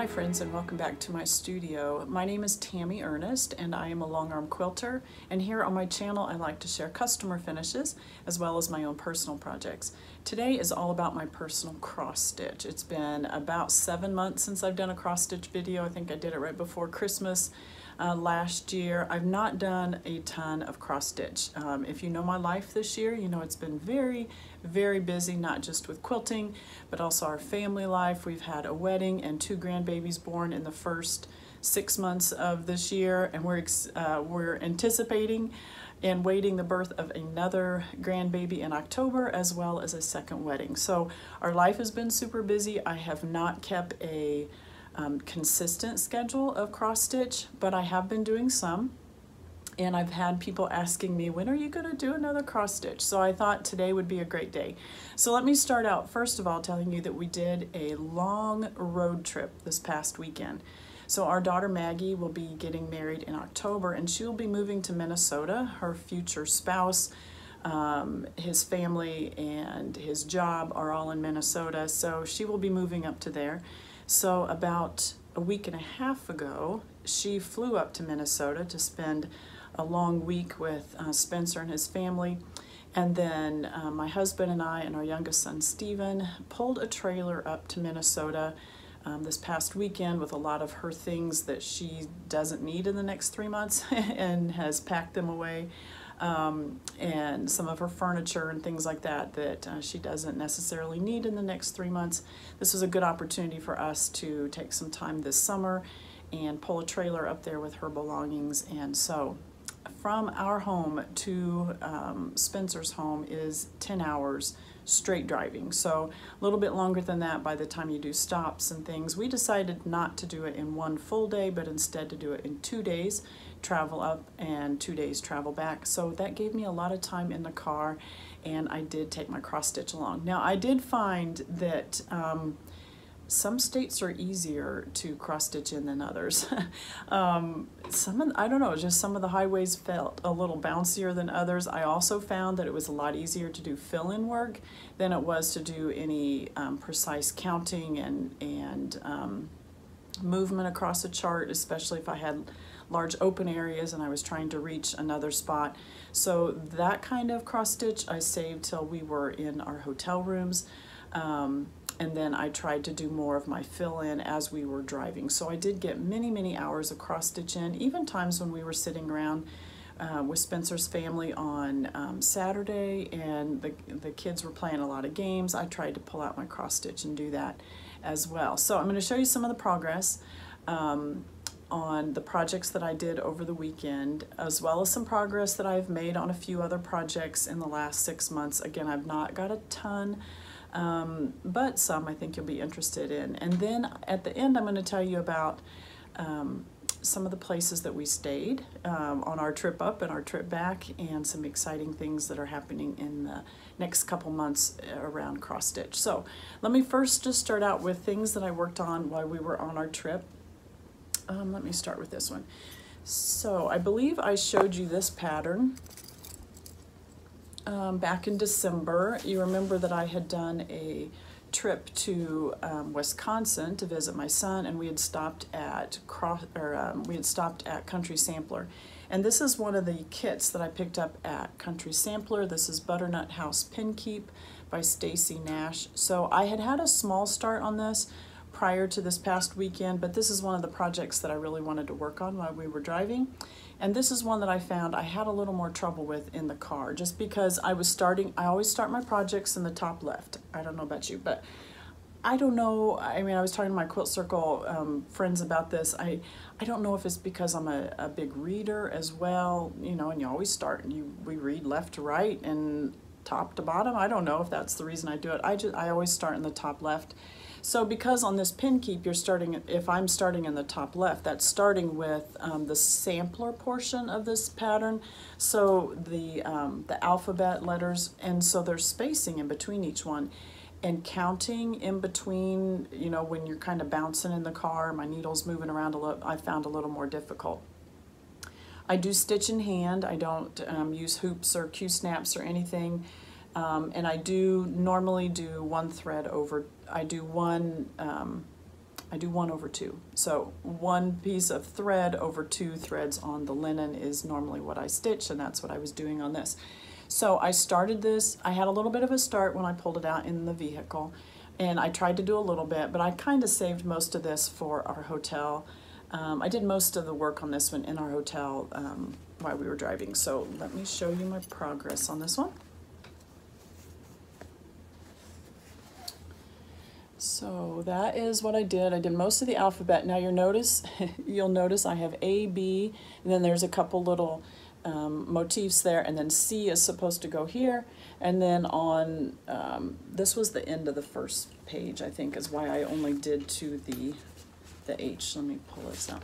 Hi friends, and welcome back to my studio. My name is Tammy Ernest and I am a longarm quilter, and here on my channel I like to share customer finishes as well as my own personal projects. Today is all about my personal cross stitch. It's been about 7 months since I've done a cross stitch video. I think I did it right before Christmas last year. I've not done a ton of cross stitch. If you know my life this year, you know it's been very busy, not just with quilting, but also our family life. We've had a wedding and 2 grandbabies born in the first 6 months of this year, and we're anticipating and waiting the birth of another grandbaby in October, as well as a second wedding. So our life has been super busy. I have not kept a consistent schedule of cross stitch, but I have been doing some. And I've had people asking me, when are you going to do another cross stitch? So I thought today would be a great day. So let me start out first of all telling you that we did a long road trip this past weekend. So our daughter Maggie will be getting married in October, and she'll be moving to Minnesota. Her future spouse, his family and his job are all in Minnesota, so she will be moving up to there. So about a week and a half ago, she flew up to Minnesota to spend a long week with Spencer and his family. And then my husband and I and our youngest son, Steven, pulled a trailer up to Minnesota this past weekend with a lot of her things that she doesn't need in the next 3 months and has packed them away. And some of her furniture and things like that that she doesn't necessarily need in the next 3 months. This was a good opportunity for us to take some time this summer and pull a trailer up there with her belongings. And so from our home to Spencer's home is 10 hours straight driving. So a little bit longer than that by the time you do stops and things. We decided not to do it in one full day, but instead to do it in 2 days, travel up and 2 days travel back. So that gave me a lot of time in the car, and I did take my cross stitch along. Now I did find that some states are easier to cross stitch in than others. I don't know, just some of the highways felt a little bouncier than others. I also found that it was a lot easier to do fill-in work than it was to do any precise counting and movement across a chart, especially if I had large open areas and I was trying to reach another spot. So that kind of cross stitch I saved till we were in our hotel rooms. And then I tried to do more of my fill-in as we were driving. So I did get many hours of cross stitch in, even times when we were sitting around with Spencer's family on Saturday and the kids were playing a lot of games. I tried to pull out my cross stitch and do that as well. So I'm going to show you some of the progress on the projects that I did over the weekend, as well as some progress that I've made on a few other projects in the last 6 months. Again, I've not got a ton, but some I think you'll be interested in. And then at the end, I'm going to tell you about some of the places that we stayed on our trip up and our trip back, and some exciting things that are happening in the next couple months around cross stitch. So let me first just start out with things that I worked on while we were on our trip. Let me start with this one. So I believe I showed you this pattern back in December. You remember that I had done a trip to Wisconsin to visit my son, and we had stopped at Country Sampler. And this is one of the kits that I picked up at Country Sampler. This is Butternut House Pin Keep by Stacy Nash. So I had a small start on this prior to this past weekend, but this is one of the projects that I really wanted to work on while we were driving. And this is one that I found I had a little more trouble with in the car, just because I always start my projects in the top left. I don't know about you, but I don't know. I mean, I was talking to my Quilt Circle friends about this. I don't know if it's because I'm a big reader as well, you know, and you always start and we read left to right and top to bottom. I don't know if that's the reason I do it. I always start in the top left. So because on this pin keep, if I'm starting in the top left, that's starting with the sampler portion of this pattern. So the alphabet letters, and so there's spacing in between each one. And counting in between, you know, when you're kind of bouncing in the car, my needle's moving around a little, I found a little more difficult. I do stitch in hand. I don't use hoops or Q-snaps or anything. And I do normally do one thread over, I do one I do 1/2. So 1 piece of thread over 2 threads on the linen is normally what I stitch, and that's what I was doing on this. So I started this, I had a little bit of a start when I pulled it out in the vehicle, and I tried to do a little bit, but I kind of saved most of this for our hotel. I did most of the work on this one in our hotel while we were driving. So let me show you my progress on this one. So that is what I did. I did most of the alphabet. Now you'll notice I have A, B, and then there's a couple little motifs there, and then C is supposed to go here. And then on, this was the end of the first page, I think, is why I only did to the H. Let me pull this out.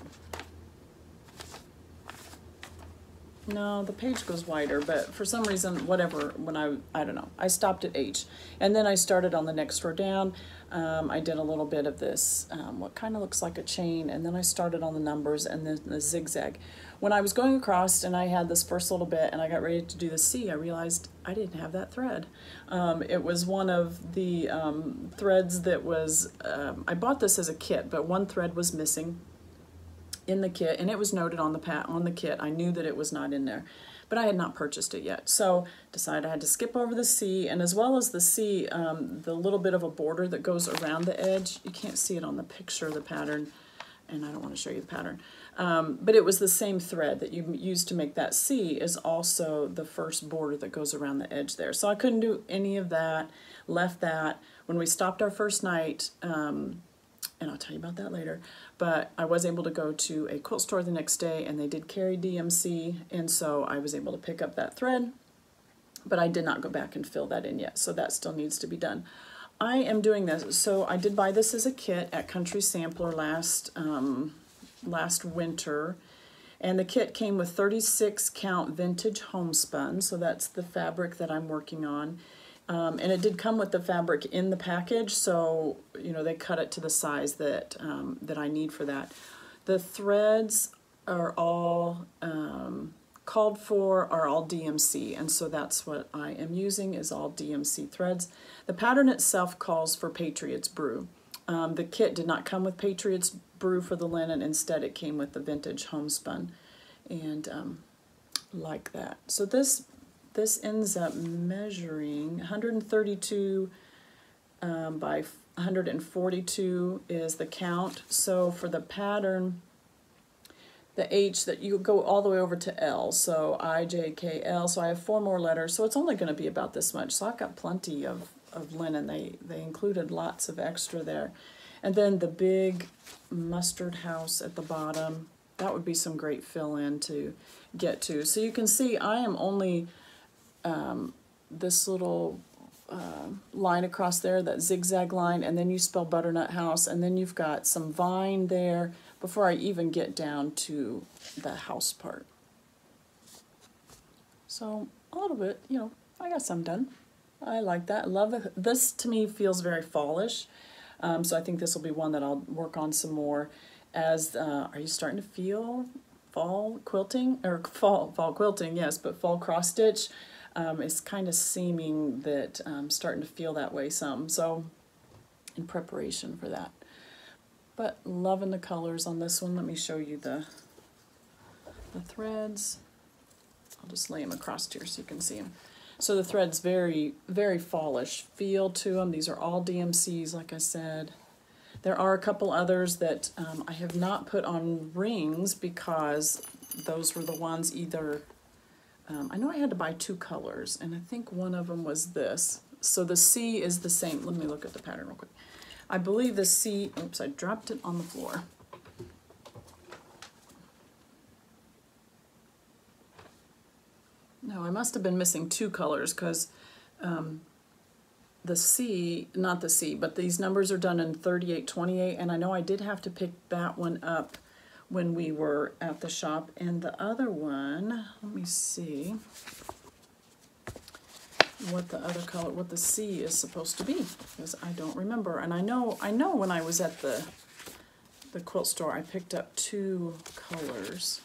No, the page goes wider, but for some reason, whatever, when I don't know, I stopped at H. And then I started on the next row down. I did a little bit of this, what kind of looks like a chain, and then I started on the numbers and then the zigzag. When I was going across and I had this first little bit and I got ready to do the C, I realized I didn't have that thread. It was one of the threads that was, I bought this as a kit, but one thread was missing in the kit, and it was noted on the kit. I knew that it was not in there, but I had not purchased it yet. So decided I had to skip over the C, and as well as the C, the little bit of a border that goes around the edge. You can't see it on the picture, the pattern, and I don't want to show you the pattern. But it was the same thread that you used to make that C is also the first border that goes around the edge there. So I couldn't do any of that, left that. When we stopped our first night, and I'll tell you about that later, but I was able to go to a quilt store the next day, and they did carry DMC, and so I was able to pick up that thread, but I did not go back and fill that in yet, so that still needs to be done. I am doing this, so I did buy this as a kit at Country Sampler last winter, and the kit came with 36 count vintage homespun, so that's the fabric that I'm working on. And it did come with the fabric in the package, so you know they cut it to the size that that I need for that. The threads are all called for, are all DMC, and so that's what I am using is all DMC threads. The pattern itself calls for Patriot's Brew. The kit did not come with Patriot's Brew for the linen. Instead, it came with the vintage homespun, and like that. So this ends up measuring 132 by 142 is the count. So for the pattern, the H, that you go all the way over to L, so I, J, K, L, so I have 4 more letters, so it's only going to be about this much. So I've got plenty of linen. They included lots of extra there. And then the big mustard house at the bottom, that would be some great fill-in to get to. So you can see I am only this little line across there, that zigzag line, and then you spell Butternut House, and then you've got some vine there before I even get down to the house part. So a little bit, you know, I got some done. I like that. I love it. This to me feels very fallish, so I think this will be one that I'll work on some more. As are you starting to feel fall quilting, or fall quilting? Yes, but fall cross stitch. It's kind of seeming that I'm starting to feel that way some, so in preparation for that. But loving the colors on this one. Let me show you the threads. I'll just lay them across here so you can see them. So the thread's very, very fallish feel to them. These are all DMCs, like I said. There are a couple others that I have not put on rings because those were the ones either... I know I had to buy 2 colors, and I think one of them was this. So the C is the same. Let me look at the pattern real quick. I believe the C, oops, I dropped it on the floor. No, I must have been missing 2 colors because the C, not the C, but these numbers are done in 3828, and I know I did have to pick that one up when we were at the shop. And the other one, let me see what the other color, what the C is supposed to be, because I don't remember. And I know when I was at the quilt store, I picked up 2 colors.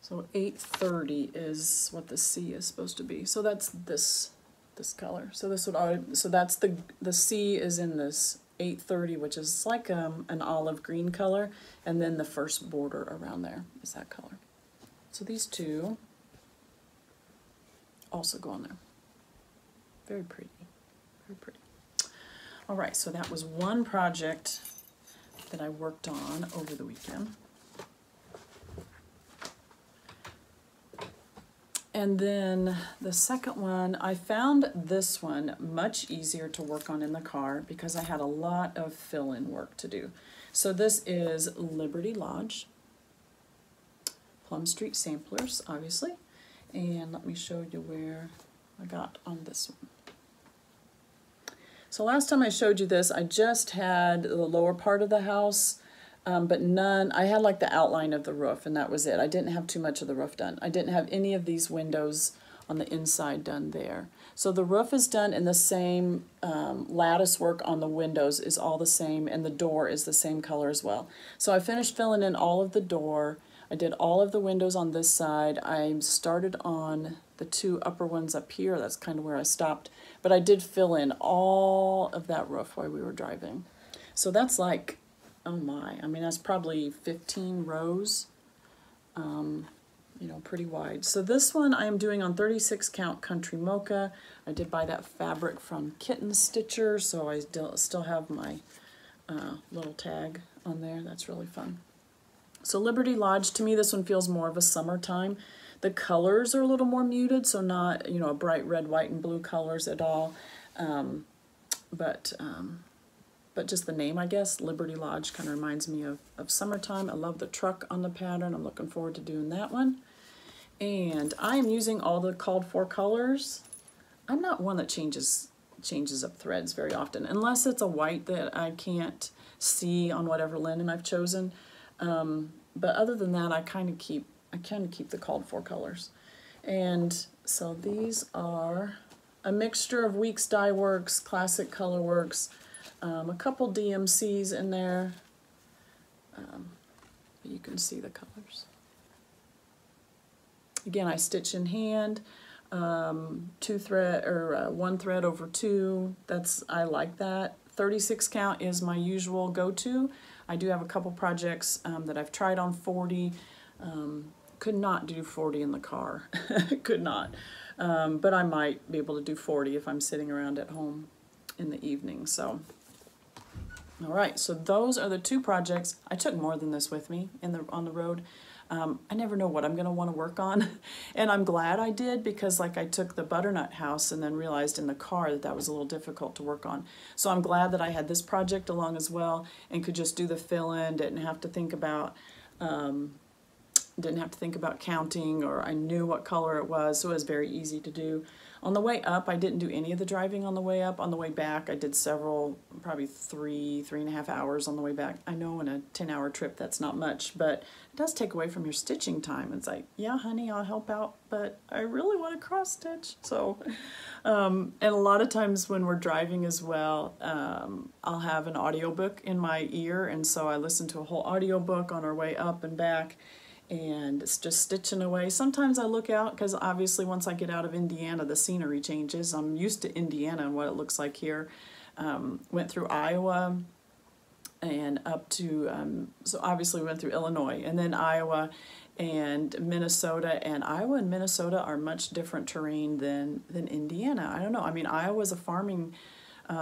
So 830 is what the C is supposed to be. So that's this color. So this would already, so that's the C is in this 830, which is like an olive green color, and then the first border around there is that color. So these two also go on there. Very pretty, very pretty. All right, so that was one project that I worked on over the weekend. And then the second one, I found this one much easier to work on in the car because I had a lot of fill-in work to do. So this is Liberty Lodge, Plum Street Samplers, obviously. And let me show you where I got on this one. So last time I showed you this, I just had the lower part of the house, but none, I had like the outline of the roof and that was it. I didn't have too much of the roof done. I didn't have any of these windows on the inside done there. So the roof is done in the same lattice work on the windows is all the same, and the door is the same color as well. So I finished filling in all of the door. I did all of the windows on this side. I started on the two upper ones up here. That's kind of where I stopped. But I did fill in all of that roof while we were driving. So that's like, oh my, I mean, that's probably 15 rows, you know, pretty wide. So this one I am doing on 36 count Country Mocha. I did buy that fabric from Kitten Stitcher, so I still have my little tag on there. That's really fun. So Liberty Lodge, to me, this one feels more of a summertime. The colors are a little more muted, so not, you know, a bright red, white, and blue colors at all. But just the name, I guess, Liberty Lodge, kind of reminds me of summertime. I love the truck on the pattern. I'm looking forward to doing that one. And I am using all the called for colors. I'm not one that changes up threads very often, unless it's a white that I can't see on whatever linen I've chosen. But other than that, I kind of keep the called for colors. And so these are a mixture of Weeks Dye Works, Classic Color Works, a couple DMCs in there. You can see the colors. Again, I stitch in hand, two thread or one thread over two. I like that. 36 count is my usual go-to. I do have a couple projects that I've tried on 40. Could not do 40 in the car. Could not. But I might be able to do 40 if I'm sitting around at home in the evening. So, all right. So those are the two projects. I took more than this with me on the road. I never know what I'm going to want to work on, and I'm glad I did, because like I took the Butternut house and then realized in the car that was a little difficult to work on. So I'm glad that I had this project along as well and could just do the fill-in, didn't have to think about counting, or I knew what color it was, so it was very easy to do. On the way up, I didn't do any of the driving on the way up. On the way back, I did several, probably 3.5 hours on the way back. I know in a 10-hour trip that's not much, but it does take away from your stitching time. It's like, yeah, honey, I'll help out, but I really want to cross stitch. So, and a lot of times when we're driving as well, I'll have an audiobook in my ear, and so I listen to a whole audiobook on our way up and back. And it's just stitching away. Sometimes I look out, because obviously once I get out of Indiana, the scenery changes. I'm used to Indiana and what it looks like here. Went through Iowa and up to, so obviously we went through Illinois, and then Iowa and Minnesota. And Iowa and Minnesota are much different terrain than Indiana. I don't know. I mean, Iowa's a farming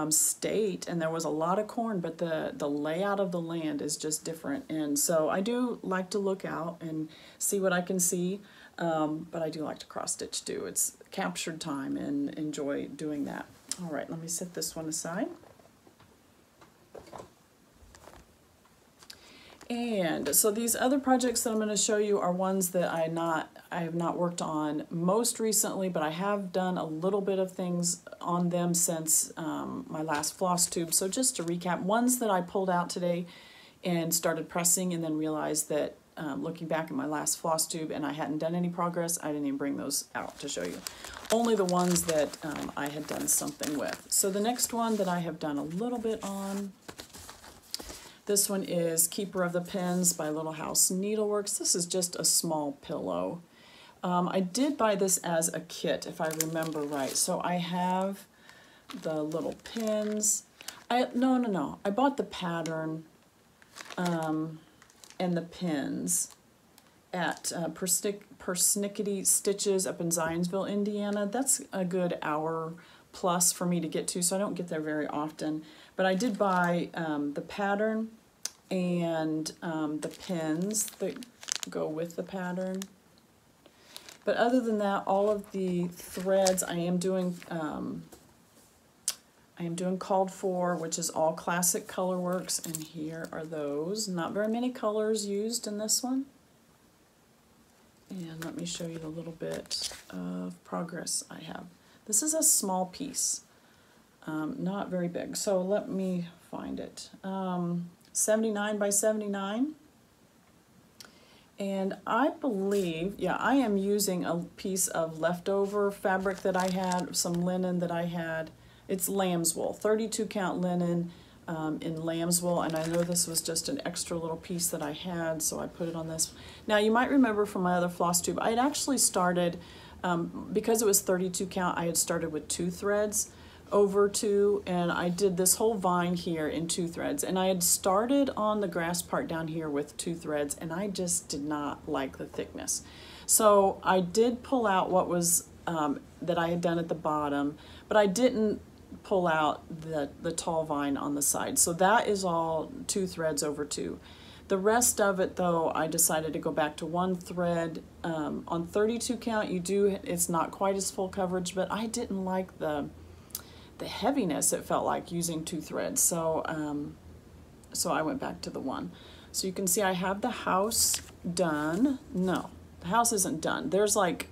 state, and there was a lot of corn, but the layout of the land is just different. And so I do like to look out and see what I can see, but I do like to cross stitch too. It's captured time and enjoy doing that. All right, let me set this one aside. And so these other projects that I'm going to show you are ones that I have not worked on most recently, but I have done a little bit of things on them since my last Flosstube. So just to recap, ones that I pulled out today and started pressing, and then realized that looking back at my last Flosstube and I hadn't done any progress, I didn't even bring those out to show you. Only the ones that I had done something with. So the next one that I have done a little bit on, this one is Keeper of the Pins by Little House Needleworks. This is just a small pillow. I did buy this as a kit, if I remember right. So I have the little pins. No. I bought the pattern and the pins at Persnickety Stitches up in Zionsville, Indiana. That's a good hour plus for me to get to, so I don't get there very often. But I did buy the pattern and the pins that go with the pattern. But other than that, all of the threads I am doing Called For, which is all classic colorworks, and here are those. Not very many colors used in this one. And let me show you the little bit of progress I have. This is a small piece, not very big. So let me find it. 79 by 79. And I believe, yeah, I am using a piece of leftover fabric that I had, some linen that I had. It's lamb's wool, 32 count linen in lamb's wool, and I know this was just an extra little piece that I had, so I put it on this. Now you might remember from my other Flosstube, I had actually started, because it was 32 count, I had started with 2 threads over 2, and I did this whole vine here in 2 threads, and I had started on the grass part down here with 2 threads, and I just did not like the thickness. So I did pull out what was that I had done at the bottom, but I didn't pull out the tall vine on the side. So that is all 2 threads over 2. The rest of it, though, I decided to go back to 1 thread. On 32 count, it's not quite as full coverage, but I didn't like the heaviness it felt like using 2 threads. So so I went back to the 1. So you can see I have the house done. No, the house isn't done. There's like,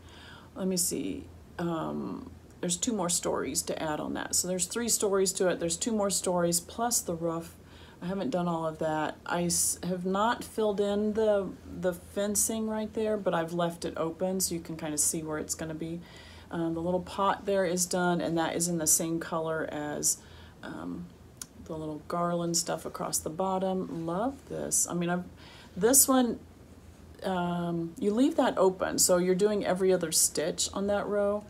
let me see, there's 2 more stories to add on that. So there's 3 stories to it. There's 2 more stories plus the roof. I haven't done all of that. I have not filled in the fencing right there, but I've left it open so you can kind of see where it's going to be. The little pot there is done, and that is in the same color as the little garland stuff across the bottom. Love this. I mean, this one, you leave that open, so you're doing every other stitch on that row.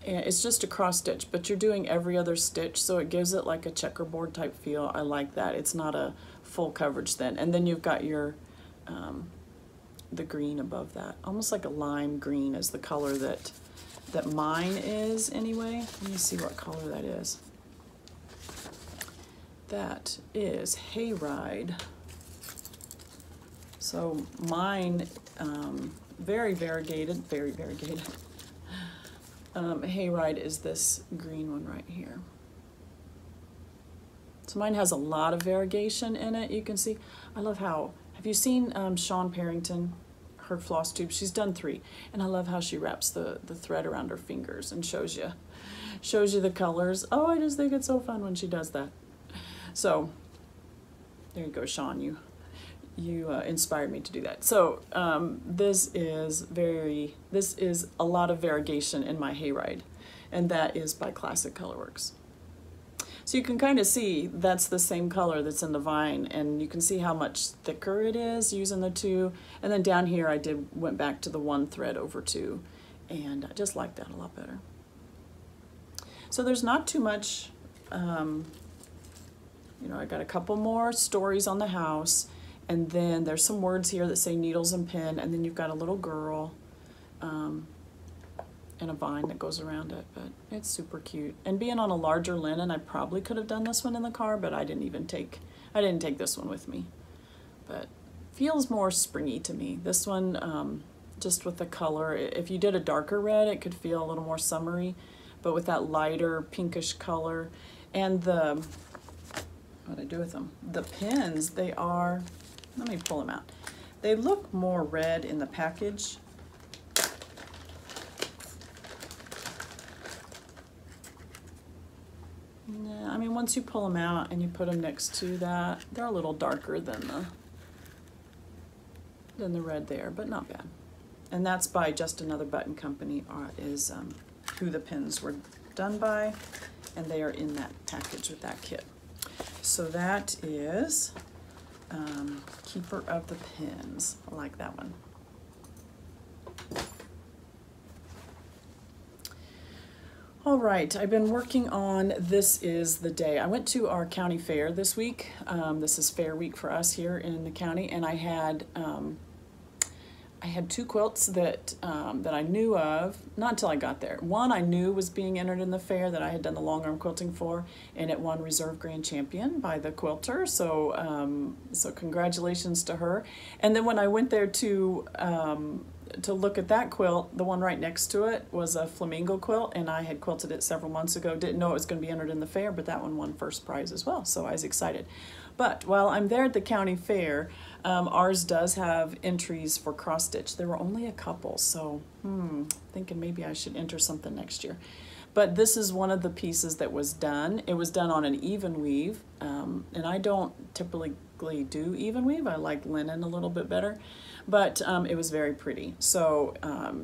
And it's just a cross stitch, but you're doing every other stitch, so it gives it like a checkerboard type feel. I like that. It's not a full coverage then. And then you've got your the green above that, almost like a lime green is the color that mine is anyway. Let me see what color that is. That is Hayride. So mine, very variegated. Hayride is this green one right here. So mine has a lot of variegation in it. You can see, I love how, have you seen Sean Parrington, her Flosstube? She's done 3, and I love how she wraps the thread around her fingers and shows you the colors. Oh, I just think it's so fun when she does that. So there you go, Sean, you inspired me to do that. So this is a lot of variegation in my Hayride, and that is by Classic Colorworks. So you can kind of see that's the same color that's in the vine, and you can see how much thicker it is using the 2. And then down here I went back to the 1 thread over 2, and I just like that a lot better. So there's not too much, you know, I got a couple more stories on the house. And then there's some words here that say needles and pin, and then you've got a little girl and a vine that goes around it, but it's super cute. And being on a larger linen, I probably could have done this one in the car, but I didn't take this one with me. But feels more springy to me. This one, just with the color, if you did a darker red, it could feel a little more summery, but with that lighter pinkish color. And what do I do with them? The pins, they are, let me pull them out. They look more red in the package. Yeah, I mean, once you pull them out and you put them next to that, they're a little darker than the red there, but not bad. And that's by Just Another Button Company, is who the pins were done by, and they are in that package with that kit. So that is Keeper of the Pins. I like that one. All right, I've been working on This Is the Day. I went to our county fair this week. This is fair week for us here in the county, and I had two quilts that I knew of, not until I got there. One I knew was being entered in the fair that I had done the long arm quilting for, and it won Reserve Grand Champion by the quilter, so so congratulations to her. And then when I went there to look at that quilt, the one right next to it was a flamingo quilt, and I had quilted it several months ago. Didn't know it was going to be entered in the fair, but that one won first prize as well, so I was excited. But while I'm there at the county fair, ours does have entries for cross stitch. There were only a couple, so thinking maybe I should enter something next year. But this is one of the pieces that was done. It was done on an even weave, and I don't typically do even weave. I like linen a little bit better, but it was very pretty. So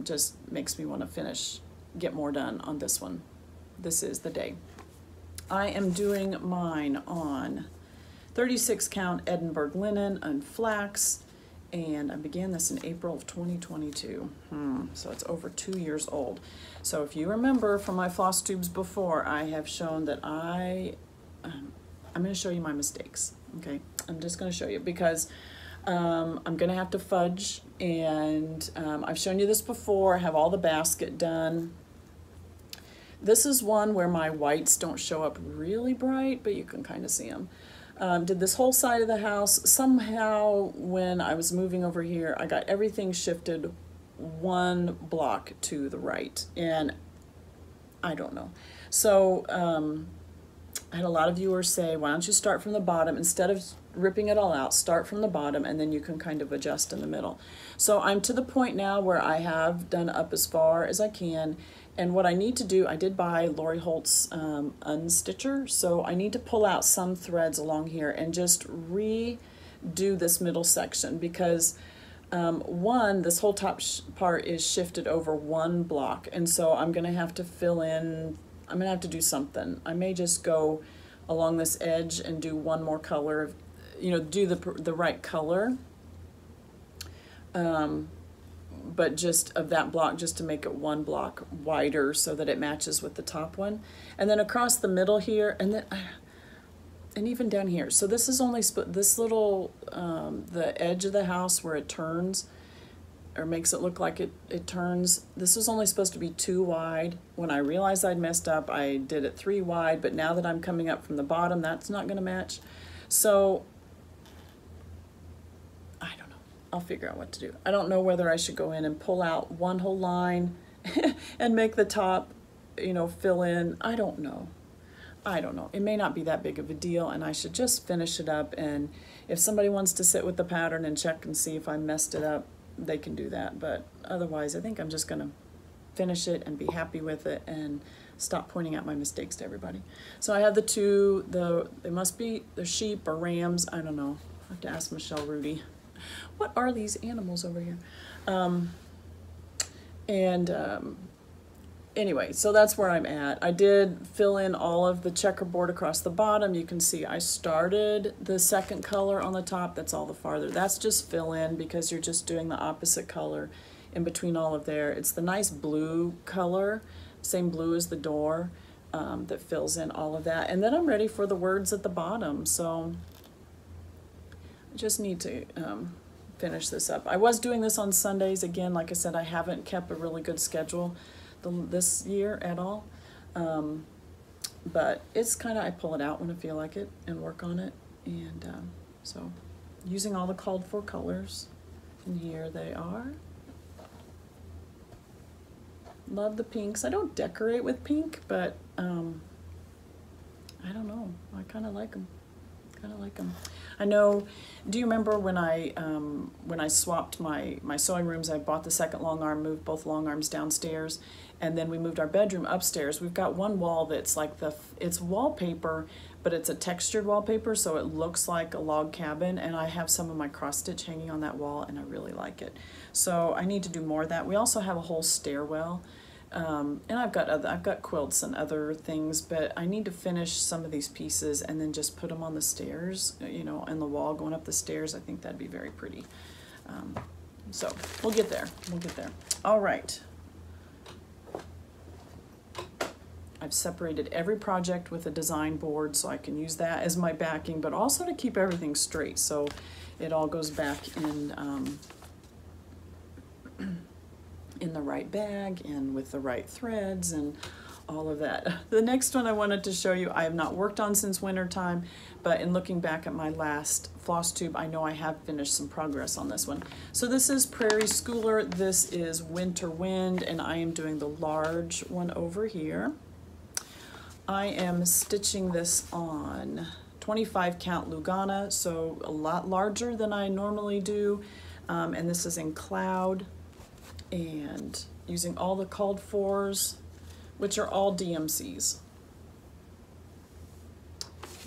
just makes me want to finish, get more done on this one. This is the day. I am doing mine on 36 count Edinburgh linen and flax, and I began this in April of 2022. So it's over 2 years old. So if you remember from my Flosstubes before, I have shown that I'm going to show you my mistakes. Okay, I'm just going to show you because I'm going to have to fudge, and I've shown you this before. I have all the basket done. This is one where my whites don't show up really bright, but you can kind of see them. Did this whole side of the house. Somehow when I was moving over here, I got everything shifted one block to the right, and I don't know. So I had a lot of viewers say, why don't you start from the bottom? Instead of ripping it all out, start from the bottom, and then you can kind of adjust in the middle. So I'm to the point now where I have done up as far as I can. And what I need to do, I did buy Lori Holt's unstitcher, so I need to pull out some threads along here and just redo this middle section because one, this whole top part is shifted over one block, and so I'm going to have to fill in, I'm going to have to do something. I may just go along this edge and do one more color, do the right color. But just of that block, just to make it one block wider so that it matches with the top one. And then across the middle here, and then and even down here. So this is only this little the edge of the house where it turns or makes it look like it turns. This was only supposed to be 2 wide. When I realized I'd messed up, I did it 3 wide, but now that I'm coming up from the bottom, that's not going to match. So I'll figure out what to do. I don't know whether I should go in and pull out one whole line and make the top, fill in. I don't know. It may not be that big of a deal, and I should just finish it up. And if somebody wants to sit with the pattern and check and see if I messed it up, they can do that. But otherwise, I think I'm just going to finish it and be happy with it and stop pointing out my mistakes to everybody. So I have the two, they must be the sheep or rams. I don't know. I have to ask Michelle Rudy. What are these animals over here? Anyway, so that's where I'm at. I did fill in all of the checkerboard across the bottom. You can see I started the second color on the top. That's all the farther. That's just fill in because you're just doing the opposite color in between all of there. It's the nice blue color, same blue as the door, that fills in all of that. And then I'm ready for the words at the bottom. So I just need to finish this up. I was doing this on Sundays. Again, like I said, I haven't kept a really good schedule this year at all. But it's kind of, I pull it out when I feel like it and work on it. And so using all the called for colors. And here they are. Love the pinks. I don't decorate with pink, but I don't know. I kind of like them. I know, do you remember when I swapped my sewing rooms, I bought the second long arm, moved both long arms downstairs, and then we moved our bedroom upstairs. We've got one wall that's like it's wallpaper, but it's a textured wallpaper, so it looks like a log cabin, and I have some of my cross stitch hanging on that wall, and I really like it. So I need to do more of that. We also have a whole stairwell. And I've got quilts and other things, but I need to finish some of these pieces and then just put them on the stairs, in the wall going up the stairs. I think that'd be very pretty. So we'll get there. All right. I've separated every project with a design board so I can use that as my backing, but also to keep everything straight so it all goes back in the right bag and with the right threads and all of that. The next one I wanted to show you, I have not worked on since winter time, but in looking back at my last Flosstube, I know I have finished some progress on this one. So this is Prairie Schooler, this is Winter Wind, and I am doing the large one over here. I am stitching this on 25 count Lugana, so a lot larger than I normally do, and this is in Cloud, and using all the called fors, which are all DMCs.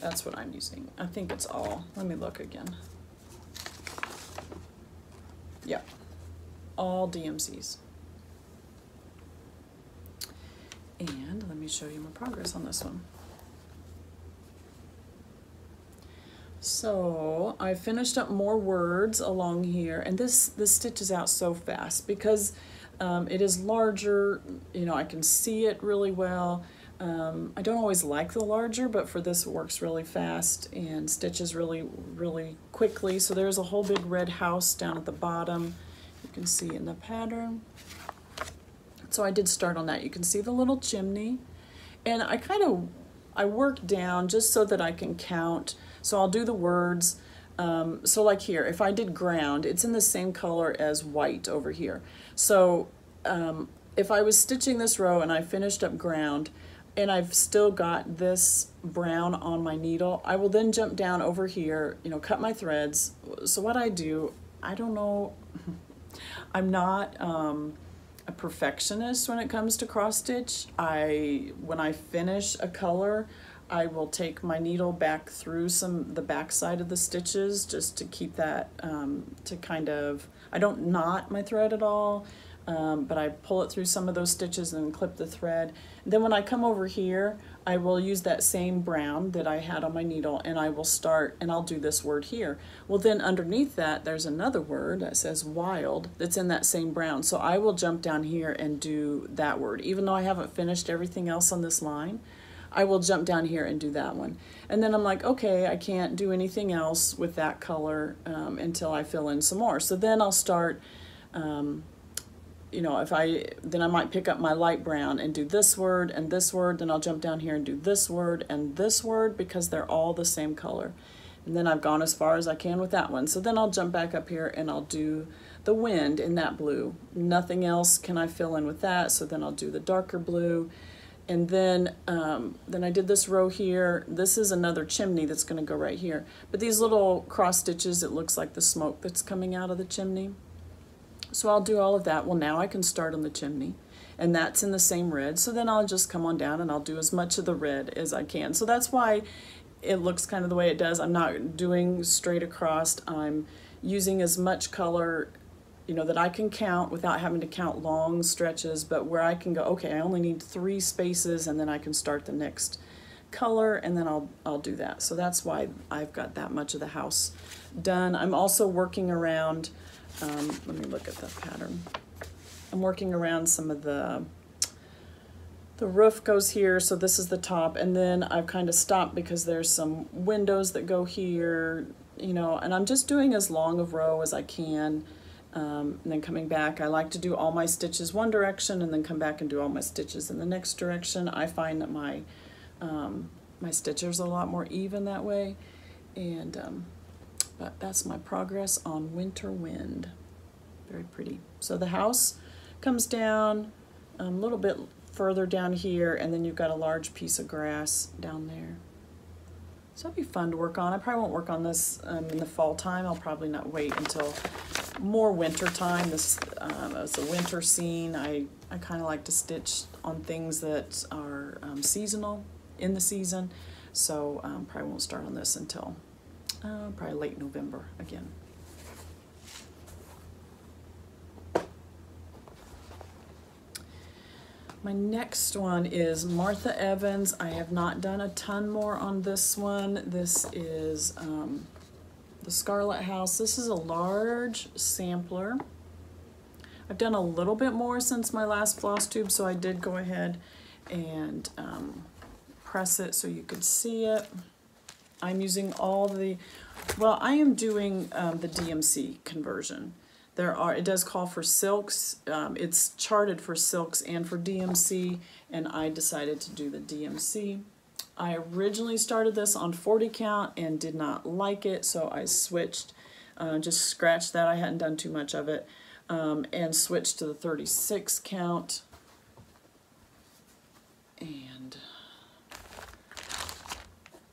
That's what I'm using. I think it's all. Let me look again. Yeah, all DMCs. And let me show you my progress on this one. So I finished up more words along here, and this stitches out so fast because it is larger. You know, I can see it really well. I don't always like the larger, but for this it works really fast and stitches really quickly. So there's a whole big red house down at the bottom. You can see in the pattern. So I did start on that. You can see the little chimney, and I work down just so that I can count. So I'll do the words. So like here, if I did ground, it's in the same color as white over here. So if I was stitching this row and I finished up ground and I've still got this brown on my needle, I will then jump down over here, you know, cut my threads. So what I do, I don't know, I'm not a perfectionist when it comes to cross stitch. When I finish a color, I will take my needle back through the back side of the stitches just to keep that, to kind of, I don't knot my thread at all, but I pull it through some of those stitches and clip the thread. And then when I come over here, I will use that same brown that I had on my needle, and I will start, and I'll do this word here. Well, then underneath that, there's another word that says wild that's in that same brown. So I will jump down here and do that word. Even though I haven't finished everything else on this line, I will jump down here and do that one. And then I'm like, okay, I can't do anything else with that color until I fill in some more. So then I'll start, you know, then I might pick up my light brown and do this word and this word, then I'll jump down here and do this word and this word because they're all the same color. And then I've gone as far as I can with that one. So then I'll jump back up here and I'll do the wind in that blue. Nothing else can I fill in with that, so then I'll do the darker blue. And then I did this row here. This is another chimney that's going to go right here. But these little cross stitches, it looks like the smoke that's coming out of the chimney. So I'll do all of that. Well, now I can start on the chimney, and that's in the same red. So then I'll just come on down and I'll do as much of the red as I can. So that's why it looks kind of the way it does. I'm not doing straight across. I'm using as much color, you know, that I can count without having to count long stretches, but where I can go, okay, I only need 3 spaces, and then I can start the next color, and then I'll do that. So that's why I've got that much of the house done. I'm also working around, let me look at the pattern. I'm working around some of the roof goes here, so this is the top, and then I've kind of stopped because there's some windows that go here, you know, and I'm just doing as long of row as I can. And then coming back, I like to do all my stitches one direction and then come back and do all my stitches in the next direction. I find that my stitches are a lot more even that way. And but that's my progress on Winter Wind. Very pretty. So the house comes down a little bit further down here, and then you've got a large piece of grass down there. So it'll be fun to work on. I probably won't work on this in the fall time. I'll probably not wait until more winter time. This is a winter scene. I kind of like to stitch on things that are seasonal in the season. So probably won't start on this until probably late November again. My next one is Martha Evans. I have not done a ton more on this one. This is the Scarlet House. This is a large sampler. I've done a little bit more since my last Flosstube, so I did go ahead and press it so you could see it. I'm using all the, well, I am doing the DMC conversion. It does call for silks. It's charted for silks and for DMC, and I decided to do the DMC. I originally started this on 40 count and did not like it, so I switched, just scratched that. I hadn't done too much of it, and switched to the 36 count. And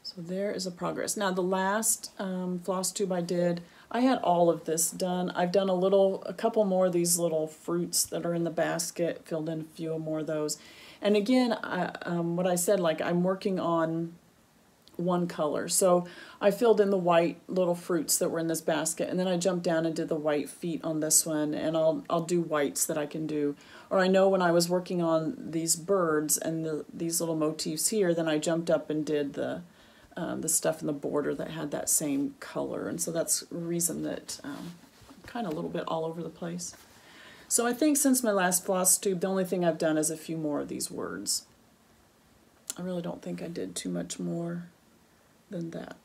so there is a progress. Now the last Flosstube I did, I had all of this done. I've done a couple more of these little fruits that are in the basket, filled in a few more of those. And again, what I said, like I'm working on one color. So I filled in the white little fruits that were in this basket, and then I jumped down and did the white feet on this one, and I'll do whites that I can do. Or I know when I was working on these birds and these little motifs here, then I jumped up and did the stuff in the border that had that same color, and so that's the reason that kind of a little bit all over the place. So I think since my last Flosstube, the only thing I've done is a few more of these words. I really don't think I did too much more than that.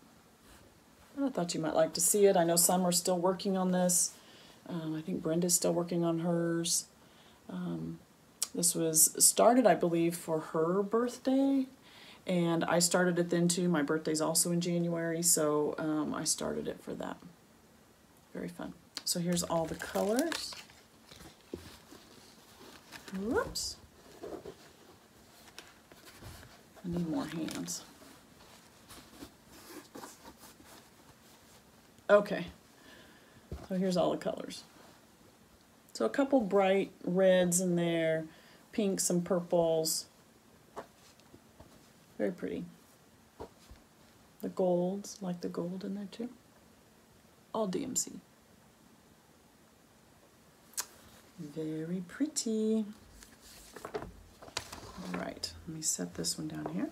And I thought you might like to see it. I know some are still working on this. I think Brenda's still working on hers. This was started, I believe, for her birthday. And I started it then too. My birthday's also in January, so I started it for that. Very fun. So here's all the colors. Whoops. I need more hands. Okay. So here's all the colors. So a couple bright reds in there, pinks and purples. Very pretty. The golds, like the gold in there too. All DMC. Very pretty. All right, let me set this one down here.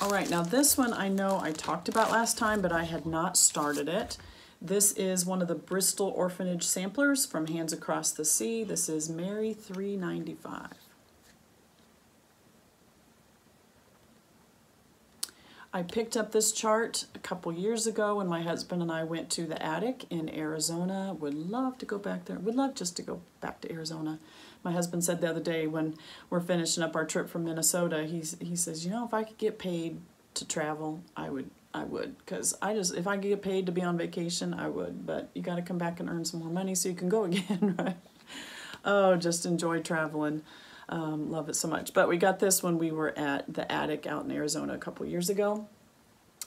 All right, now this one I know I talked about last time, but I had not started it. This is one of the Bristol Orphanage samplers from Hands Across the Sea. This is Mary 395. I picked up this chart a couple years ago when my husband and I went to the attic in Arizona. Would love to go back there. Would love just to go back to Arizona. My husband said the other day when we're finishing up our trip from Minnesota, he says, you know, if I could get paid to travel, I would, because if I could get paid to be on vacation, I would, but you got to come back and earn some more money so you can go again, right? Oh, just enjoy traveling. Love it so much. But we got this when we were at the attic out in Arizona a couple years ago.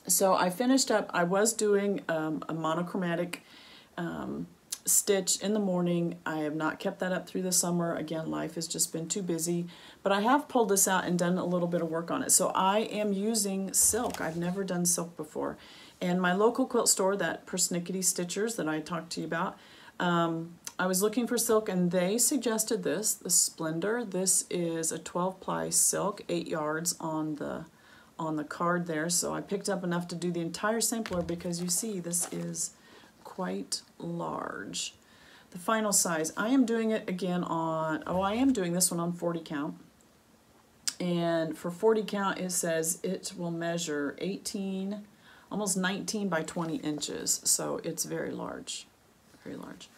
So I finished up, I was doing a monochromatic stitch in the morning. I have not kept that up through the summer. Again, life has just been too busy. But I have pulled this out and done a little bit of work on it. So I am using silk. I've never done silk before. And my local quilt store, that Persnickety Stitchers that I talked to you about, I was looking for silk and they suggested this, the Splendor. This is a 12-ply silk, 8 yards on the card there. So I picked up enough to do the entire sampler because you see this is quite large. The final size, I am doing it again on, I am doing this one on 40 count. And for 40 count it says it will measure 18, almost 19 by 20 inches. So it's very large, very large.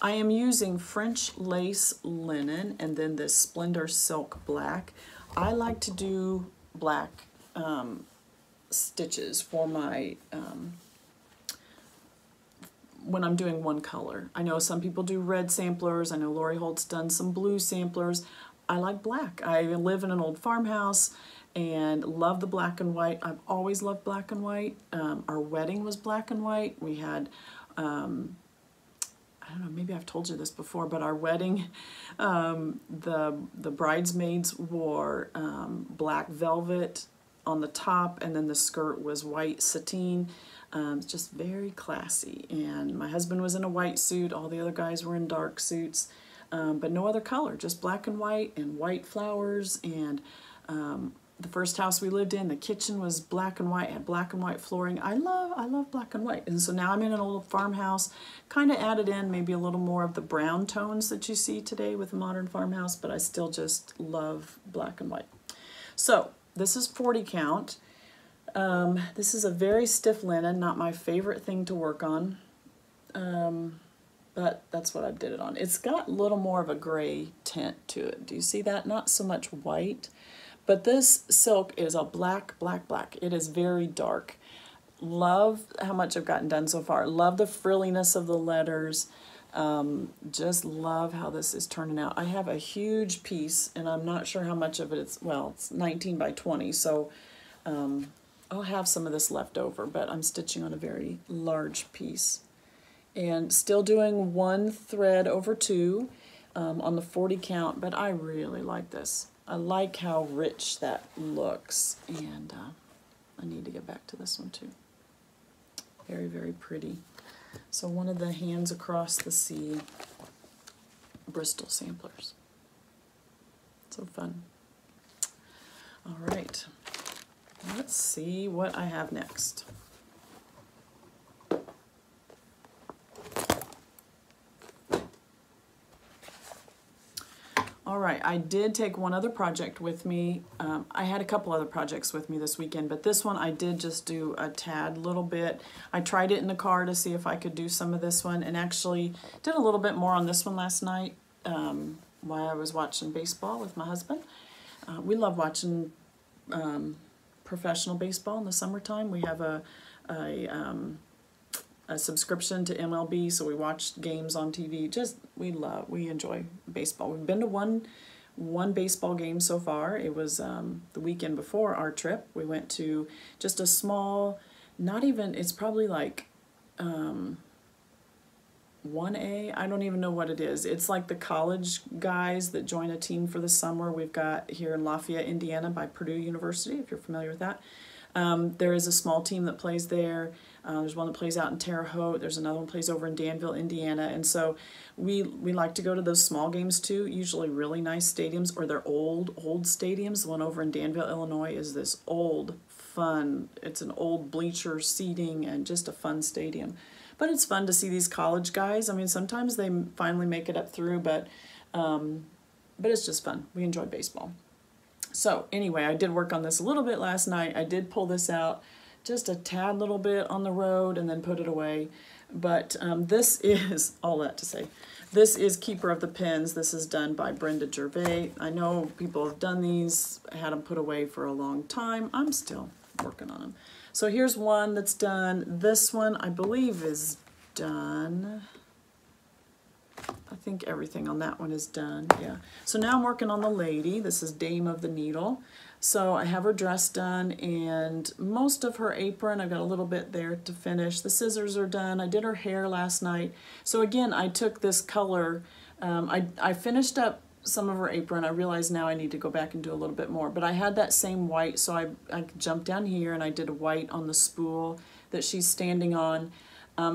I am using French lace linen and then this Splendor silk black. I like to do black stitches for my, when I'm doing one color. I know some people do red samplers. I know Lori Holt's done some blue samplers. I like black. I live in an old farmhouse and love the black and white. I've always loved black and white. Our wedding was black and white. We had, I don't know, maybe I've told you this before, but our wedding, the bridesmaids wore black velvet on the top, and then the skirt was white sateen. It's just very classy. And my husband was in a white suit. All the other guys were in dark suits, but no other color, just black and white flowers. And the first house we lived in, the kitchen was black and white, had black and white flooring. I love black and white. And so now I'm in an old farmhouse, kind of added in maybe a little more of the brown tones that you see today with a modern farmhouse, but I still just love black and white. So this is 40 count. This is a very stiff linen, not my favorite thing to work on, but that's what I did it on. It's got a little more of a gray tint to it. Do you see that? Not so much white. But this silk is a black. It is very dark. Love how much I've gotten done so far. Love the frilliness of the letters. Just love how this is turning out. I have a huge piece, and I'm not sure how much of it it's, well, it's 19 by 20, so I'll have some of this left over, but I'm stitching on a very large piece. And still doing 1 thread over 2 on the 40 count, but I really like this. I like how rich that looks, and I need to get back to this one too. Very, very pretty. So one of the Hands Across the Sea Bristol samplers. So fun. All right, let's see what I have next. All right, I did take one other project with me. I had a couple other projects with me this weekend, but this one I did just do a tad little bit. I tried it in the car to see if I could do some of this one, and actually did a little bit more on this one last night while I was watching baseball with my husband. We love watching professional baseball in the summertime. We have a subscription to MLB, so we watch games on TV. We enjoy baseball. We've been to one baseball game so far. It was the weekend before our trip. We went to just a small, not even, it's probably like 1A, I don't even know what it is. It's like the college guys that join a team for the summer. We've got here in Lafayette, Indiana by Purdue University, if you're familiar with that. There is a small team that plays there. There's one that plays out in Terre Haute. There's another one plays over in Danville, Indiana. And so we like to go to those small games too, usually really nice stadiums, or they're old stadiums. The one over in Danville, Illinois is this old, fun, it's an old bleacher seating and just a fun stadium. But it's fun to see these college guys. I mean, sometimes they finally make it up through, but it's just fun. We enjoy baseball. So anyway, I did work on this a little bit last night. I did pull this out just a tad little bit on the road and then put it away. But this is, all that to say, this is Keeper of the Pens. This is done by Brenda Gervais. I know people have done these, had them put away for a long time. I'm still working on them. So here's one that's done. This one I believe is done. I think everything on that one is done, yeah. So now I'm working on the lady. This is Dame of the Needle. So I have her dress done and most of her apron. I've got a little bit there to finish. The scissors are done. I did her hair last night. So again, I took this color. I finished up some of her apron. I realize now I need to go back and do a little bit more. But I had that same white, so I jumped down here and I did a white on the spool that she's standing on.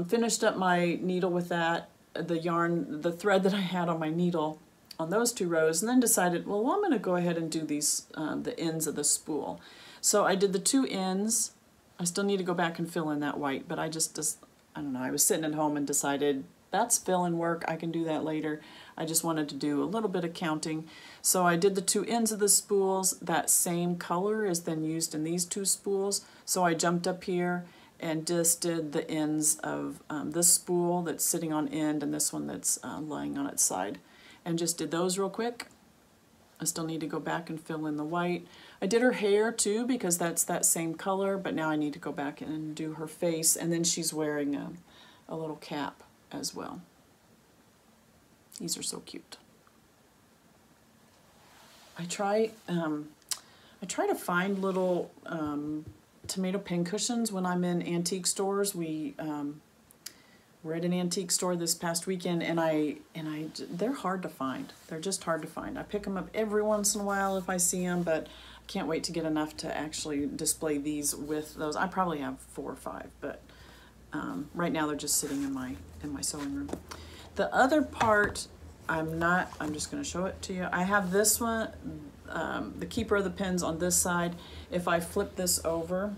Finished up my needle with that, the yarn, the thread that I had on my needle on those 2 rows, and then decided, well, I'm going to go ahead and do these, the ends of the spool. So I did the 2 ends. I still need to go back and fill in that white, but I don't know, I was sitting at home and decided that's fill-in work, I can do that later. I just wanted to do a little bit of counting. So I did the 2 ends of the spools. That same color is then used in these 2 spools. So I jumped up here and just did the ends of this spool that's sitting on end and this one that's lying on its side. And just did those real quick. I still need to go back and fill in the white. I did her hair too because that's that same color, but now I need to go back and do her face, and then she's wearing a little cap as well. These are so cute. I try to find little tomato pin cushions when I'm in antique stores. We're at an antique store this past weekend, and they're hard to find. They're just hard to find. I pick them up every once in a while if I see them, but I can't wait to get enough to actually display these with those. I probably have 4 or 5, but right now they're just sitting in my sewing room. The other part, I'm just going to show it to you. I have this one. the keeper of the pins on this side. If I flip this over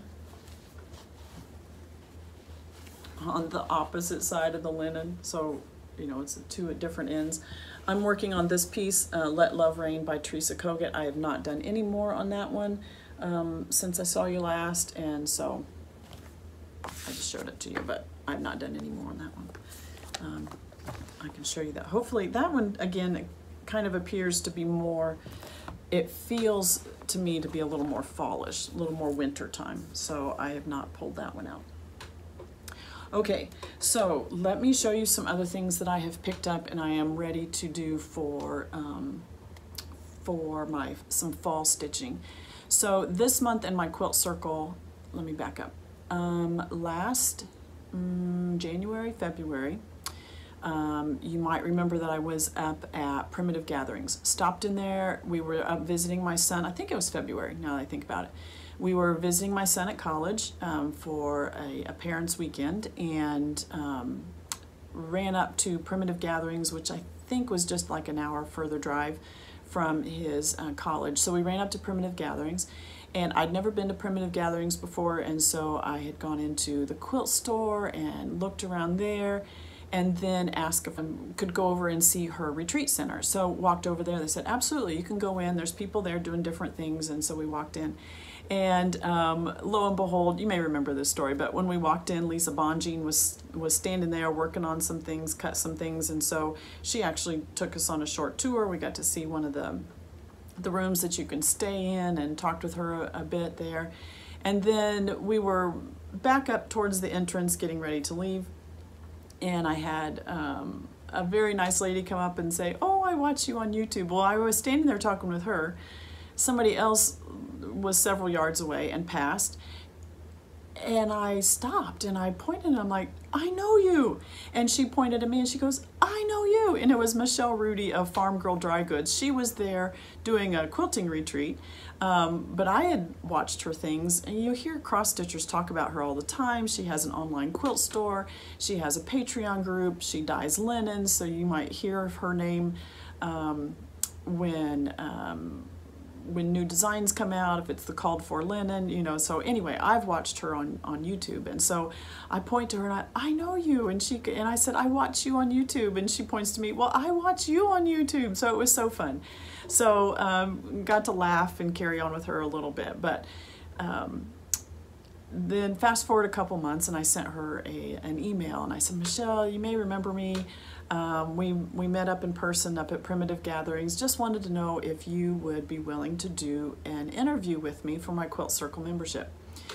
on the opposite side of the linen, so you know it's two at different ends. I'm working on this piece, Let Love Rain by Teresa Kogut. I have not done any more on that one since I saw you last, and so I just showed it to you, but I've not done any more on that one. I can show you that. Hopefully that one, again, it kind of appears to be more, it feels to me to be a little more fallish, a little more winter time, so I have not pulled that one out. Okay, so let me show you some other things that I have picked up and I am ready to do for some fall stitching. So this month in my quilt circle, let me back up. Last January, February, you might remember that I was up at Primitive Gatherings. Stopped in there, we were up visiting my son, I think it was February now that I think about it. We were visiting my son at college for a parents' weekend, and ran up to Primitive Gatherings, which I think was just like an hour further drive from his college. So we ran up to Primitive Gatherings, and I'd never been to Primitive Gatherings before, and so I had gone into the quilt store and looked around there, and then asked if I could go over and see her retreat center. So walked over there, they said, absolutely, you can go in, there's people there doing different things, and so we walked in. And lo and behold, you may remember this story, but when we walked in, Lisa Bonjean was standing there working on some things, cut some things, and so she actually took us on a short tour. We got to see one of the rooms that you can stay in and talked with her a bit there. And then we were back up towards the entrance getting ready to leave, and I had a very nice lady come up and say, oh, I watch you on YouTube. Well, I was standing there talking with her. Somebody else was several yards away and passed, and I stopped and I pointed and I'm like, I know you. And she pointed at me and she goes, I know you. And it was Michelle Rudy of Farm Girl Dry Goods. She was there doing a quilting retreat, but I had watched her things, and you hear cross stitchers talk about her all the time. She has an online quilt store, she has a Patreon group, she dyes linens, so you might hear her name when new designs come out, if it's the called for linen, you know. So anyway, I've watched her on YouTube, and so I point to her and I know you, and I said, I watch you on YouTube, and she points to me, well, I watch you on YouTube. So it was so fun. So got to laugh and carry on with her a little bit, but then fast forward a couple months, and I sent her an email, and I said, Michelle, you may remember me. We met up in person up at Primitive Gatherings. Just wanted to know if you would be willing to do an interview with me for my Quilt Circle membership.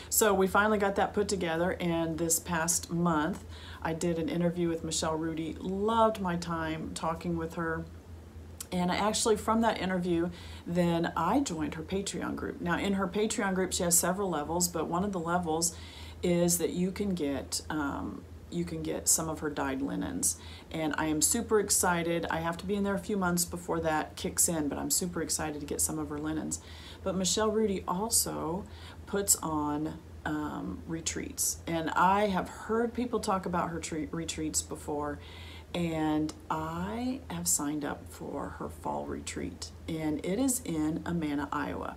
So we finally got that put together, and this past month I did an interview with Michelle Rudy. Loved my time talking with her. And actually from that interview, then I joined her Patreon group. Now in her Patreon group, she has several levels, but one of the levels is that you can get some of her dyed linens. And I am super excited. I have to be in there a few months before that kicks in, but I'm super excited to get some of her linens. But Michelle Rudy also puts on retreats. And I have heard people talk about her retreats before, and I have signed up for her fall retreat, and it is in Amana, Iowa.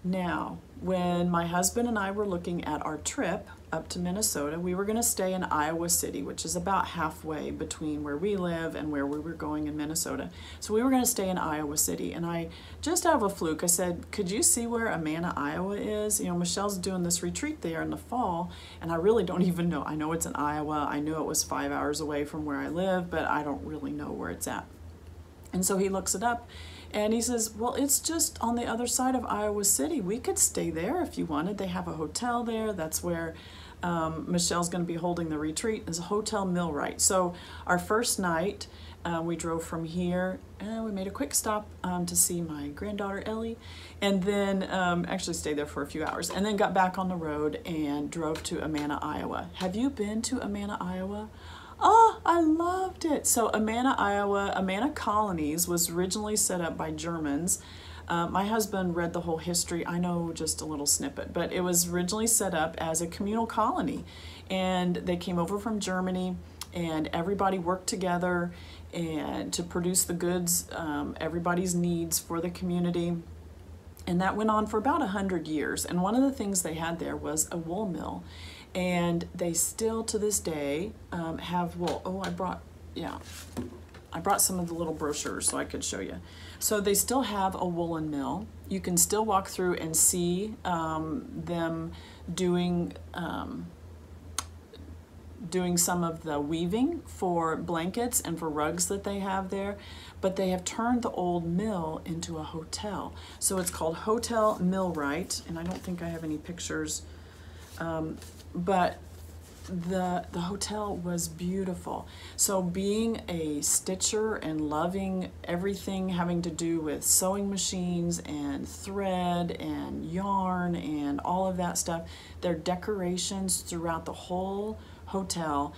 Now, when my husband and I were looking at our trip up to Minnesota, we were going to stay in Iowa City, which is about halfway between where we live and where we were going in Minnesota. So we were going to stay in Iowa City, and I, just out of a fluke, I said, could you see where Amana, Iowa is? You know, Michelle's doing this retreat there in the fall, and I really don't even know. I know it's in Iowa. I knew it was 5 hours away from where I live, but I don't really know where it's at. And so he looks it up, and he says, well, it's just on the other side of Iowa City. We could stay there if you wanted. They have a hotel there. That's where Michelle's going to be holding the retreat. There's a Hotel Millwright. So our first night, we drove from here, and we made a quick stop to see my granddaughter Ellie, and then actually stayed there for a few hours, and then got back on the road and drove to Amana, Iowa. Have you been to Amana, Iowa? Oh, I loved it. So Amana, Iowa, Amana Colonies was originally set up by Germans. My husband read the whole history. I know just a little snippet, but it was originally set up as a communal colony, and they came over from Germany, and everybody worked together and to produce the goods, everybody's needs for the community. And that went on for about 100 years. And one of the things they had there was a wool mill. And they still, to this day, have wool. Oh, I brought some of the little brochures so I could show you. So they still have a woolen mill. You can still walk through and see them doing some of the weaving for blankets and for rugs that they have there, but they have turned the old mill into a hotel. So it's called Hotel Millwright, and I don't think I have any pictures, but the hotel was beautiful. So being a stitcher and loving everything having to do with sewing machines and thread and yarn and all of that stuff, their decorations throughout the whole hotel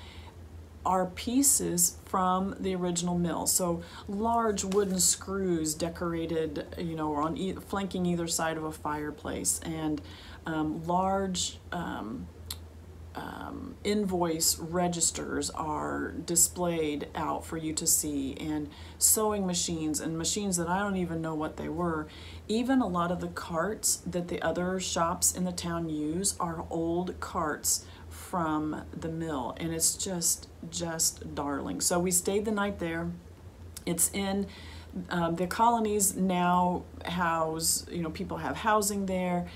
are pieces from the original mill. So large wooden screws decorated, you know, on flanking either side of a fireplace, and large invoice registers are displayed out for you to see, and sewing machines and machines that I don't even know what they were. Even a lot of the carts that the other shops in the town use are old carts from the mill, and it's just darling. So we stayed the night there. It's in the colonies now house, you know, people have housing there.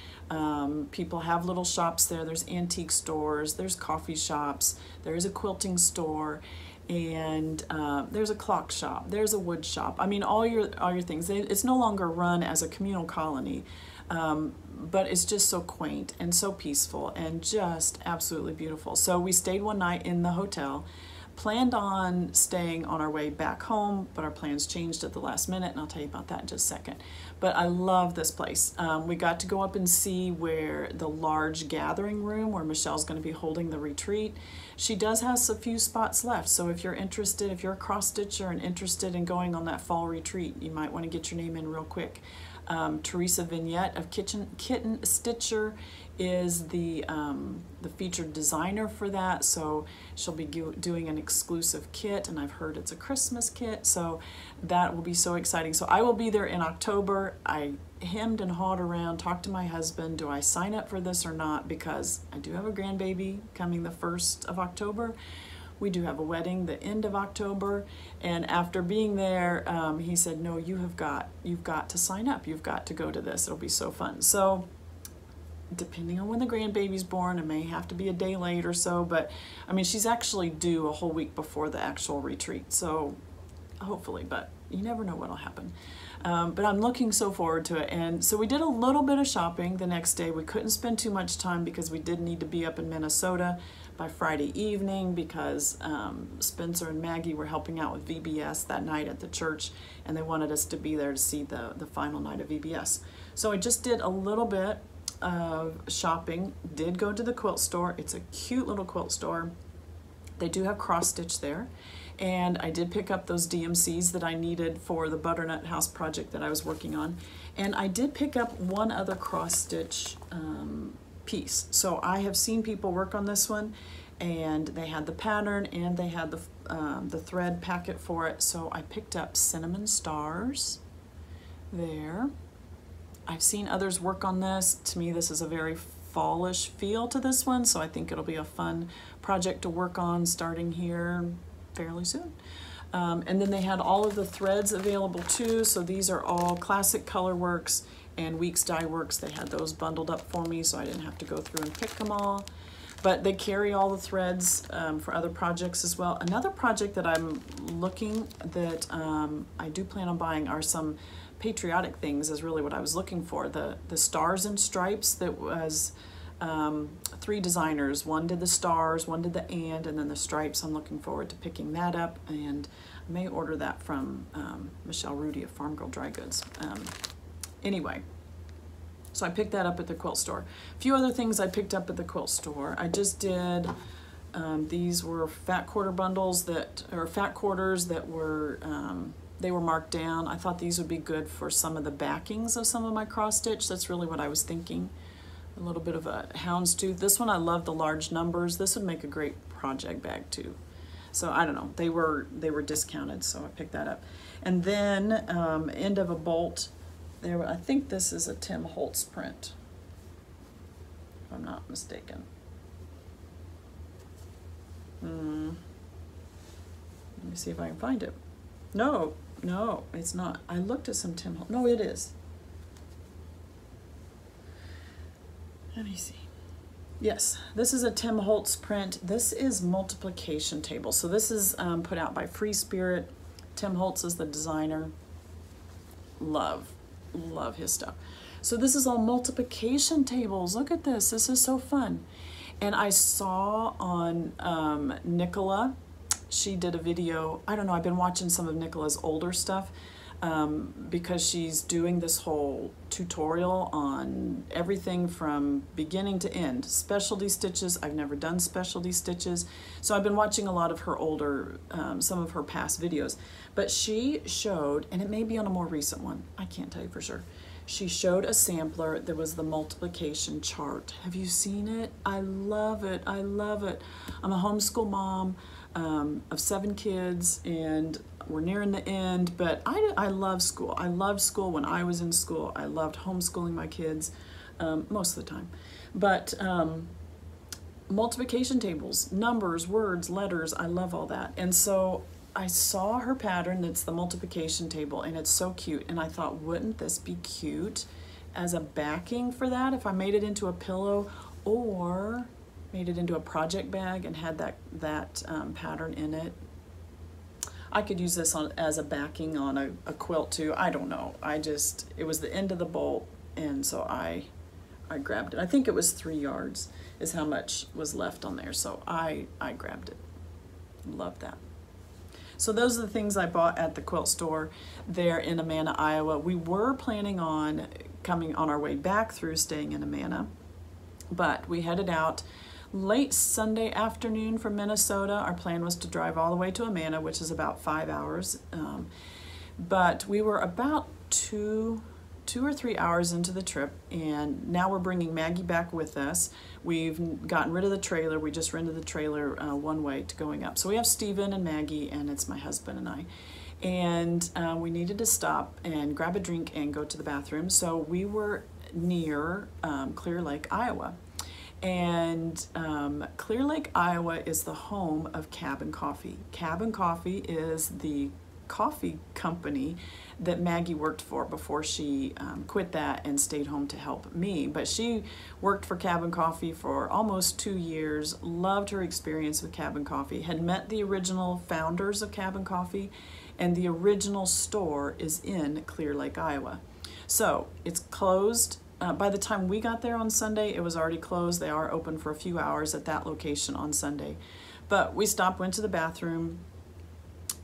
People have little shops there. There's antique stores, there's coffee shops, there is a quilting store, and there's a clock shop, there's a wood shop. I mean, all your things. It's no longer run as a communal colony, but it's just so quaint and so peaceful and just absolutely beautiful. So we stayed one night in the hotel. Planned on staying on our way back home, but our plans changed at the last minute, and I'll tell you about that in just a second. But I love this place. We got to go up and see where the large gathering room where Michelle's going to be holding the retreat. She does have a few spots left, so if you're interested, if you're a cross-stitcher and interested in going on that fall retreat, you might want to get your name in real quick. Teresa Vignette of Kitten Stitcher is the featured designer for that, so she'll be doing an exclusive kit, and I've heard it's a Christmas kit, so that will be so exciting. So I will be there in October. I hemmed and hawed around, talked to my husband, do I sign up for this or not, because I do have a grandbaby coming the 1st of October. We do have a wedding the end of October, and after being there, he said, no, you've got to sign up. You've got to go to this. It'll be so fun. So depending on when the grandbaby's born, it may have to be a day late or so, but I mean, she's actually due a whole week before the actual retreat, so hopefully, but you never know what'll happen. But I'm looking so forward to it. And so we did a little bit of shopping the next day. We couldn't spend too much time because we did need to be up in Minnesota by Friday evening, because Spencer and Maggie were helping out with VBS that night at the church, and they wanted us to be there to see the final night of VBS. So I just did a little bit of shopping, did go to the quilt store. It's a cute little quilt store. They do have cross stitch there, and I did pick up those DMCs that I needed for the Butternut house project that I was working on, and I did pick up one other cross stitch piece. So I have seen people work on this one, and they had the pattern and they had the thread packet for it, so I picked up cinnamon stars there. I've seen others work on this. To me, this is a very fallish feel to this one, so I think it'll be a fun project to work on starting here fairly soon. And then they had all of the threads available too, so these are all Classic Color Works and Weeks Dye Works. They had those bundled up for me, so I didn't have to go through and pick them all. But they carry all the threads for other projects as well. Another project that I'm looking that I do plan on buying are some patriotic things, is really what I was looking for. The Stars and Stripes, that was 3 designers. One did the stars, one did the and then the stripes. I'm looking forward to picking that up, and I may order that from Michelle Rudy of Farm Girl Dry Goods. Anyway, so I picked that up at the quilt store. A few other things I picked up at the quilt store. I just did, these were fat quarter bundles that, or fat quarters that were, they were marked down. I thought these would be good for some of the backings of some of my cross stitch. That's really what I was thinking. A little bit of a houndstooth. This one, I love the large numbers. This would make a great project bag too. So I don't know, they were discounted, so I picked that up. And then end of a bolt There, I think this is a Tim Holtz print, if I'm not mistaken. Let me see if I can find it. No, no, it's not. I looked at some Tim Holtz. No, it is. Let me see. Yes, this is a Tim Holtz print. This is multiplication table. So this is put out by Free Spirit. Tim Holtz is the designer. Love his stuff. So this is all multiplication tables. Look at this. This is so fun. And I saw on Nicola, she did a video. I don't know, I've been watching some of Nicola's older stuff because she's doing this whole tutorial on everything from beginning to end. Specialty stitches. I've never done specialty stitches. So I've been watching a lot of her older, some of her past videos. But she showed, and it may be on a more recent one, I can't tell you for sure. She showed a sampler that was the multiplication chart. Have you seen it? I love it. I love it. I'm a homeschool mom of 7 kids, and we're nearing the end, but I love school. I loved school when I was in school. I loved homeschooling my kids most of the time. But multiplication tables, numbers, words, letters, I love all that. And so I saw her pattern that's the multiplication table, and it's so cute, and I thought, wouldn't this be cute as a backing for that if I made it into a pillow or made it into a project bag and had that pattern in it. I could use this as a backing on a quilt too. I don't know. It was the end of the bolt, and so I grabbed it. I think it was 3 yards is how much was left on there, so I grabbed it. Love that. So those are the things I bought at the quilt store there in Amana, Iowa. We were planning on coming on our way back through staying in Amana, but we headed out late Sunday afternoon from Minnesota. Our plan was to drive all the way to Amana, which is about 5 hours. But we were about two or 3 hours into the trip, and now we're bringing Maggie back with us. We've gotten rid of the trailer. We just rented the trailer one way to going up. So we have Stephen and Maggie, and it's my husband and I. And we needed to stop and grab a drink and go to the bathroom. So we were near Clear Lake, Iowa. And Clear Lake, Iowa is the home of Cabin Coffee. Cabin Coffee is the coffee company that Maggie worked for before she quit that and stayed home to help me. But she worked for Cabin Coffee for almost 2 years, loved her experience with Cabin Coffee, had met the original founders of Cabin Coffee, and the original store is in Clear Lake, Iowa. So it's closed. By the time we got there on Sunday, it was already closed. They are open for a few hours at that location on Sunday. But we stopped, went to the bathroom,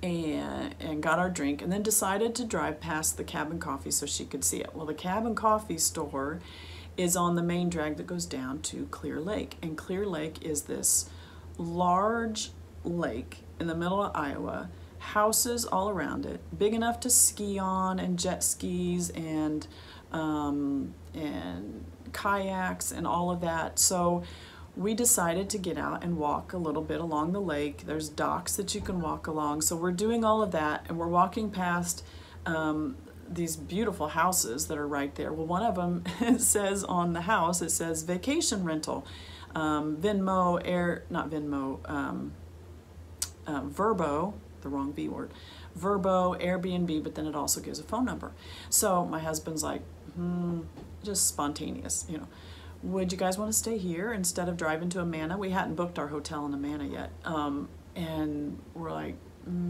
and got our drink, and then decided to drive past the Cabin Coffee so she could see it. Well, the Cabin Coffee store is on the main drag that goes down to Clear Lake. And Clear Lake is this large lake in the middle of Iowa, houses all around it, big enough to ski on and jet skis and kayaks and all of that. So we decided to get out and walk a little bit along the lake. There's docks that you can walk along. So we're doing all of that, and we're walking past these beautiful houses that are right there. Well, one of them, it says on the house, it says vacation rental. Venmo, Verbo, the wrong V word, Verbo, Airbnb, but then it also gives a phone number. So my husband's like, just spontaneous, you know. Would you guys want to stay here instead of driving to Amana? We hadn't booked our hotel in Amana yet. And we're like,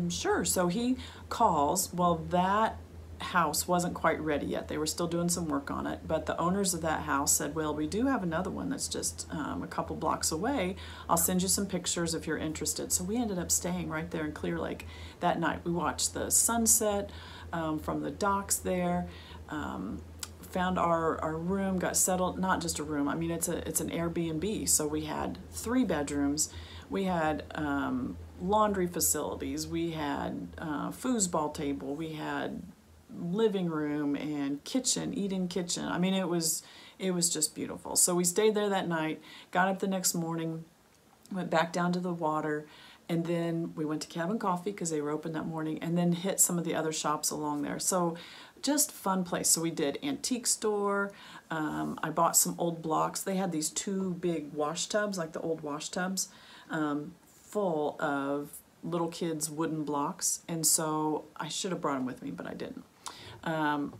sure. So he calls. Well, that house wasn't quite ready yet. They were still doing some work on it. But the owners of that house said, well, we do have another one that's just a couple blocks away. I'll send you some pictures if you're interested. So we ended up staying right there in Clear Lake that night. We watched the sunset from the docks there. Found our room, got settled, not just a room, I mean it's an Airbnb, so we had 3 bedrooms, we had laundry facilities, we had foosball table, we had living room and kitchen, eat-in kitchen. I mean it was just beautiful. So we stayed there that night, got up the next morning, went back down to the water, and then we went to Cabin Coffee because they were open that morning, and then hit some of the other shops along there. So just fun place. So we did antique store. I bought some old blocks. They had these 2 big wash tubs, like the old wash tubs, full of little kids' wooden blocks. And so I should have brought them with me, but I didn't.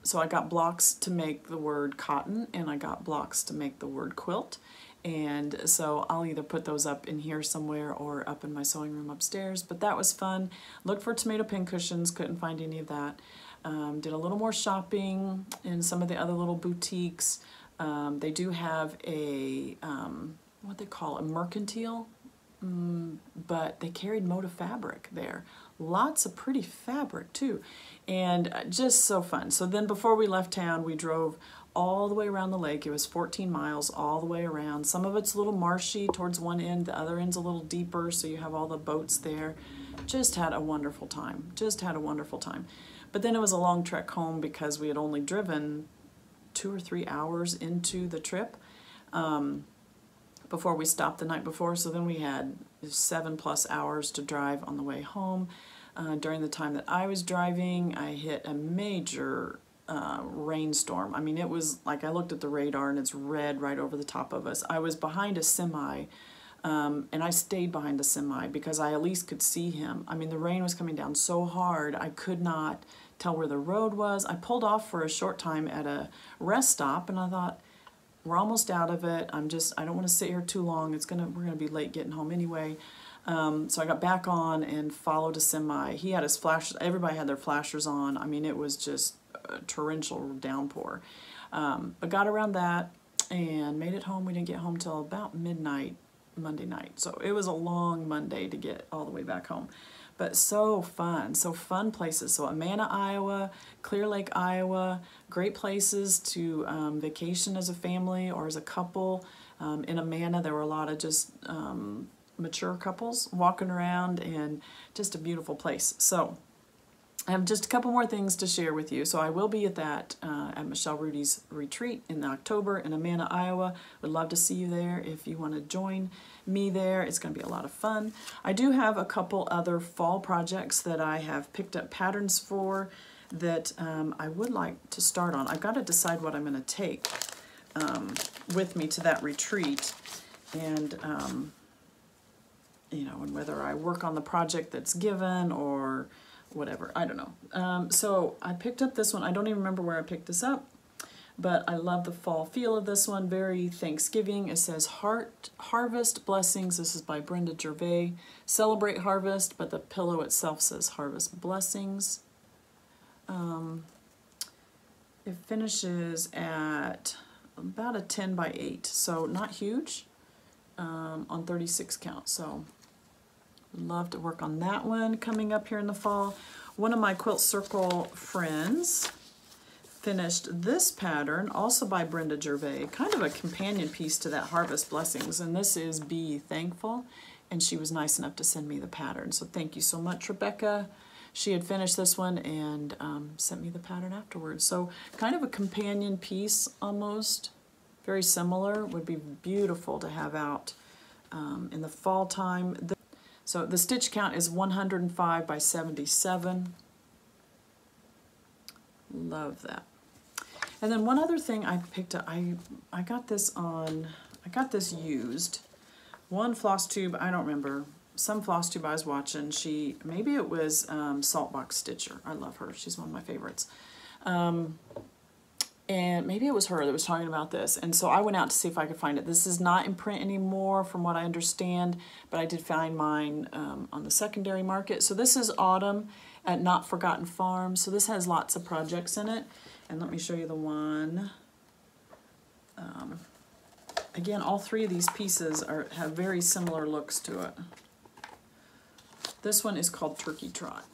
So I got blocks to make the word cotton, and I got blocks to make the word quilt. And so I'll either put those up in here somewhere or up in my sewing room upstairs. But that was fun. Looked for tomato pin cushions, couldn't find any of that. Did a little more shopping in some of the other little boutiques. They do have a, what they call a mercantile, but they carried Moda fabric there. Lots of pretty fabric too, and just so fun. So then before we left town, we drove all the way around the lake. It was 14 miles all the way around. Some of it's a little marshy towards one end, the other end's a little deeper, so you have all the boats there. Just had a wonderful time. Just had a wonderful time. But then it was a long trek home because we had only driven 2 or 3 hours into the trip before we stopped the night before. So then we had 7+ hours to drive on the way home. During the time that I was driving, I hit a major rainstorm. I mean, it was like I looked at the radar and it's red right over the top of us. I was behind a semi, and I stayed behind the semi because I at least could see him. I mean, the rain was coming down so hard, I could not tell where the road was. I pulled off for a short time at a rest stop, and I thought, we're almost out of it. I don't want to sit here too long. We're gonna be late getting home anyway. So I got back on and followed a semi. He had his flashes. Everybody had their flashers on. I mean, it was just a torrential downpour. But got around that and made it home. We didn't get home till about midnight Monday night. So it was a long Monday to get all the way back home. But so fun places. So Amana, Iowa, Clear Lake, Iowa, great places to vacation as a family or as a couple. In Amana, there were a lot of just mature couples walking around, and just a beautiful place. So I have just a couple more things to share with you. So I will be at that at Michelle Rudy's retreat in October in Amana, Iowa. Would love to see you there if you want to join me there. It's going to be a lot of fun. I do have a couple other fall projects that I have picked up patterns for that I would like to start on. I've got to decide what I'm going to take with me to that retreat, and you know, and whether I work on the project that's given or whatever, I don't know. So I picked up this one. I don't even remember where I picked this up, but I love the fall feel of this one. Very Thanksgiving. It says Harvest Blessings. This is by Brenda Gervais. Celebrate Harvest, but the pillow itself says Harvest Blessings. It finishes at about a 10 by 8, so not huge, on 36 count. So love to work on that one coming up here in the fall. One of my Quilt Circle friends finished this pattern, also by Brenda Gervais, kind of a companion piece to that Harvest Blessings, and this is Be Thankful, and she was nice enough to send me the pattern. So thank you so much, Rebecca. She had finished this one and sent me the pattern afterwards. So kind of a companion piece almost, very similar. Would be beautiful to have out in the fall time. So the stitch count is 105 by 77. Love that. And then one other thing I picked up, I got this used. One Flosstube, I don't remember, some Flosstube I was watching, maybe it was Saltbox Stitcher. I love her, she's one of my favorites. And maybe it was her that was talking about this, and so I went out to see if I could find it. This is not in print anymore from what I understand, but I did find mine on the secondary market. So this is Autumn at Notforgotten Farm. So this has lots of projects in it, and let me show you the one. Again, all three of these pieces have very similar looks to it. This one is called Turkey Trot.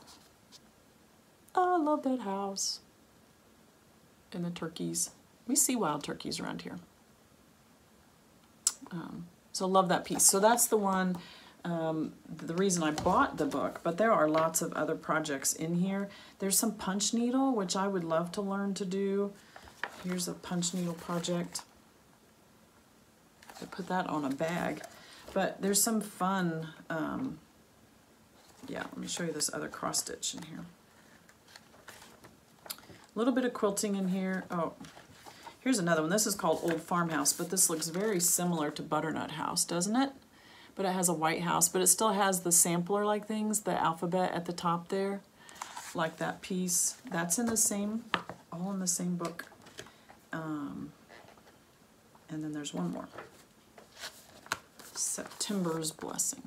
Oh, I love that house. And the turkeys. We see wild turkeys around here. So love that piece. So that's the one, the reason I bought the book, but there are lots of other projects in here. There's some punch needle, which I would love to learn to do. Here's a punch needle project. I put that on a bag. But there's some fun, yeah, let me show you this other cross stitch in here. A little bit of quilting in here. Oh, here's another one. This is called Old Farmhouse, but this looks very similar to Butternut House, doesn't it? But it has a white house, but it still has the sampler-like things, the alphabet at the top there, like that piece. That's in the same, all in the same book. And then there's one more. September's Blessing.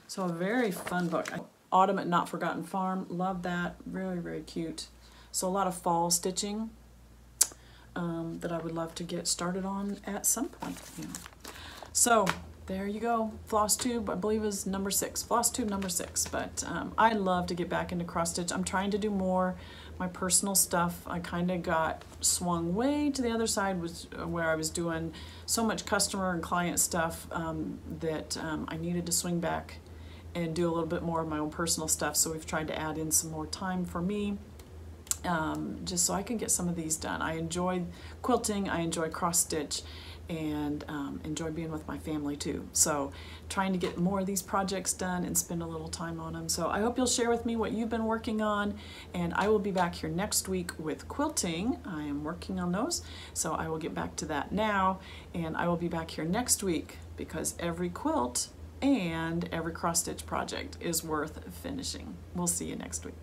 So a very fun book. Autumn at Notforgotten Farm, love that, very, very cute. So a lot of fall stitching that I would love to get started on at some point. You know. So there you go, Flosstube, I believe is number 6, Flosstube number 6. But I love to get back into cross stitch. I'm trying to do more my personal stuff. I kind of got swung way to the other side, was where I was doing so much customer and client stuff that I needed to swing back and do a little bit more of my own personal stuff. So we've tried to add in some more time for me, just so I can get some of these done. I enjoy quilting, I enjoy cross stitch, and enjoy being with my family too. So trying to get more of these projects done and spend a little time on them. So I hope you'll share with me what you've been working on, and I will be back here next week with quilting. I am working on those, so I will get back to that now, and I will be back here next week because every quilt and every cross stitch project is worth finishing. We'll see you next week.